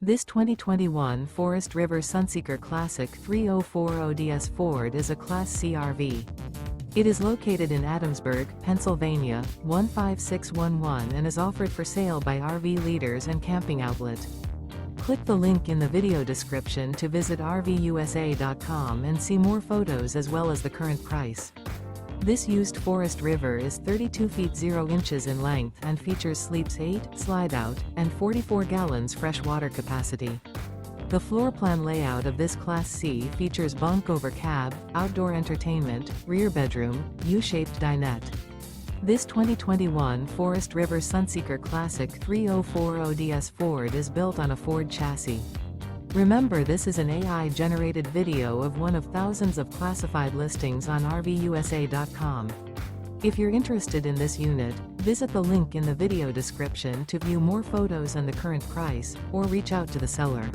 This 2021 Forest River Sunseeker Classic 3040DS Ford is a Class C RV. It is located in Adamsburg, Pennsylvania, 15611 and is offered for sale by RV Leaders and Camping Outlet. Click the link in the video description to visit RVUSA.com and see more photos as well as the current price. This used Forest River is 32 feet 0 inches in length and features sleeps 8, Slideout, and 44 gallons fresh water capacity. The floor plan layout of this Class C features bunk over cab, outdoor entertainment, rear bedroom, U-shaped dinette. This 2021 Forest River Sunseeker Classic 3040DS Ford is built on a Ford chassis. Remember, this is an AI-generated video of one of thousands of classified listings on RVUSA.com. If you're interested in this unit, visit the link in the video description to view more photos and the current price, or reach out to the seller.